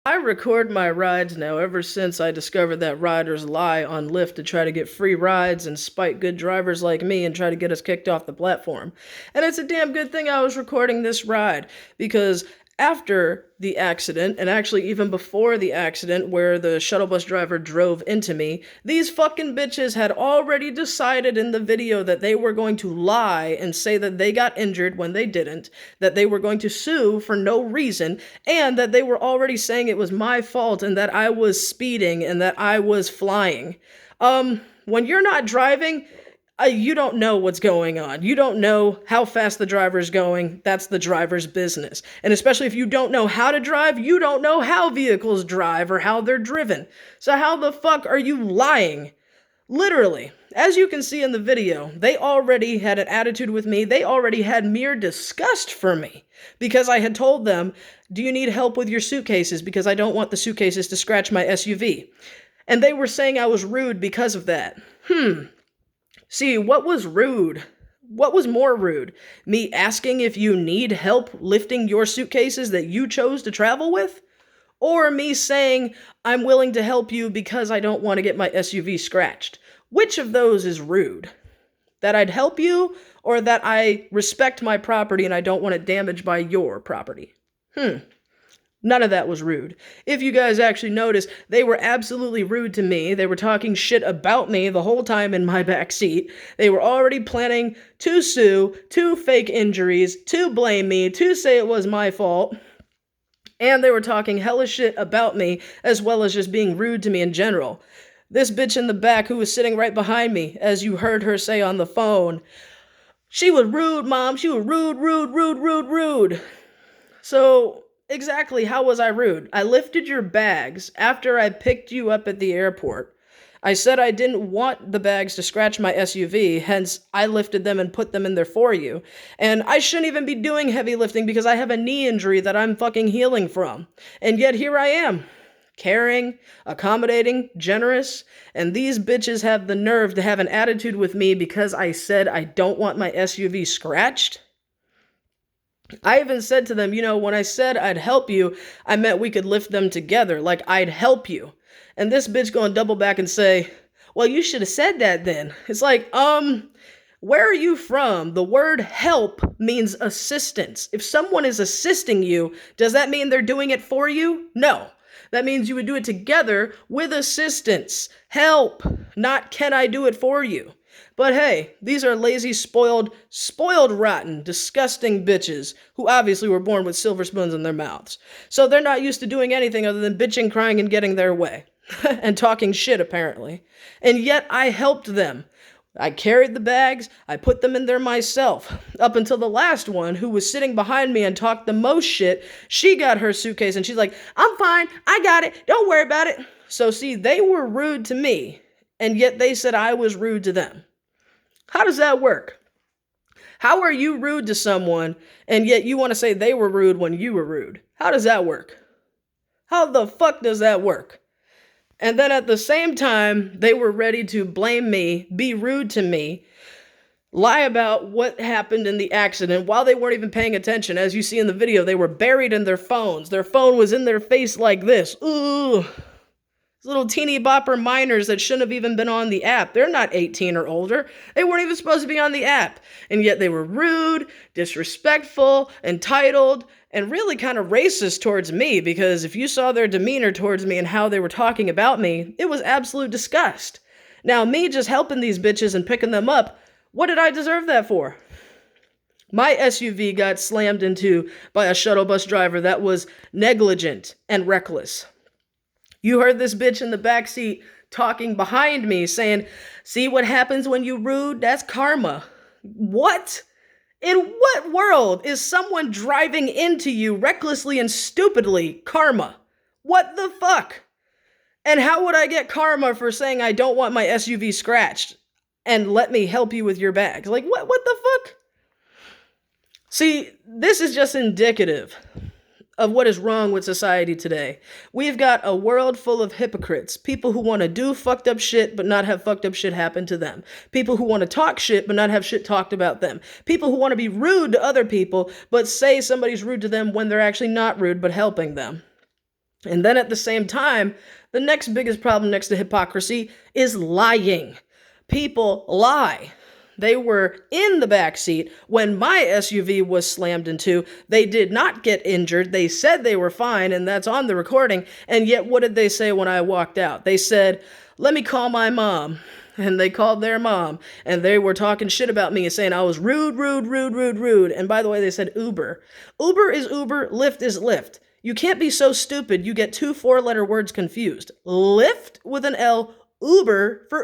I record my rides now ever since I discovered that riders lie on Lyft to try to get free rides and spite good drivers like me and try to get us kicked off the platform. And it's a damn good thing I was recording this ride because after the accident, and actually even before the accident where the shuttle bus driver drove into me, these fucking bitches had already decided in the video that they were going to lie and say that they got injured when they didn't, that they were going to sue for no reason, and that they were already saying it was my fault and that I was speeding and that I was flying. When you're not driving, you don't know what's going on. You don't know how fast the driver's going. That's the driver's business. And especially if you don't know how to drive, you don't know how vehicles drive or how they're driven. So how the fuck are you lying? Literally, as you can see in the video, they already had an attitude with me. They already had mere disgust for me because I had told them, do you need help with your suitcases? Because I don't want the suitcases to scratch my SUV. And they were saying I was rude because of that. See, what was rude? What was more rude? Me asking if you need help lifting your suitcases that you chose to travel with? Or me saying, I'm willing to help you because I don't want to get my SUV scratched? Which of those is rude? That I'd help you, or that I respect my property and I don't want it damaged by your property? None of that was rude. If you guys actually notice, they were absolutely rude to me. They were talking shit about me the whole time in my back seat. They were already planning to sue, to fake injuries, to blame me, to say it was my fault. And they were talking hella shit about me, as well as just being rude to me in general. This bitch in the back who was sitting right behind me, as you heard her say on the phone, she was rude, Mom. She was rude. So, exactly how was I rude? I lifted your bags after I picked you up at the airport. I said I didn't want the bags to scratch my SUV, hence I lifted them and put them in there for you. And I shouldn't even be doing heavy lifting because I have a knee injury that I'm fucking healing from. And yet here I am, caring, accommodating, generous, and these bitches have the nerve to have an attitude with me because I said I don't want my SUV scratched? I even said to them, when I said I'd help you, I meant we could lift them together, like I'd help you. And this bitch gonna double back and say, well, you should have said that then. It's like, where are you from? The word help means assistance. If someone is assisting you, does that mean they're doing it for you? No. That means you would do it together with assistance. Help, not can I do it for you. But hey, these are lazy, spoiled, rotten, disgusting bitches who obviously were born with silver spoons in their mouths. So they're not used to doing anything other than bitching, crying, and getting their way. And talking shit, apparently. And yet I helped them. I carried the bags, I put them in there myself. Up until the last one, who was sitting behind me and talked the most shit, she got her suitcase and she's like, I'm fine, I got it, don't worry about it. So see, they were rude to me, and yet they said I was rude to them. How does that work? How are you rude to someone, and yet you want to say they were rude when you were rude? How does that work? How the fuck does that work? And then at the same time, they were ready to blame me, be rude to me, lie about what happened in the accident while they weren't even paying attention. As you see in the video, they were buried in their phones. Their phone was in their face like this. Ooh. Little teeny bopper minors that shouldn't have even been on the app. They're not 18 or older. They weren't even supposed to be on the app. And yet they were rude, disrespectful, entitled, and really kind of racist towards me, because if you saw their demeanor towards me and how they were talking about me, it was absolute disgust. Now, me just helping these bitches and picking them up, what did I deserve that for? My SUV got slammed into by a shuttle bus driver that was negligent and reckless. You heard this bitch in the backseat talking behind me saying, see what happens when you rude? That's karma. What? In what world is someone driving into you recklessly and stupidly karma? What the fuck? And how would I get karma for saying I don't want my SUV scratched and let me help you with your bags? Like, what the fuck? See, this is just indicative of what is wrong with society today. We've got a world full of hypocrites, people who want to do fucked up shit but not have fucked up shit happen to them, people who want to talk shit but not have shit talked about them, people who want to be rude to other people but say somebody's rude to them when they're actually not rude but helping them. And then at the same time, the next biggest problem next to hypocrisy is lying. People lie. They were in the back seat when my SUV was slammed into. They did not get injured. They said they were fine, and that's on the recording. And yet, what did they say when I walked out? They said, "Let me call my mom." And they called their mom, and they were talking shit about me and saying I was rude, rude, rude, rude, rude. And by the way, they said Uber. Uber is Uber, Lyft is Lyft. You can't be so stupid you get two four-letter words confused. Lyft with an L, Uber for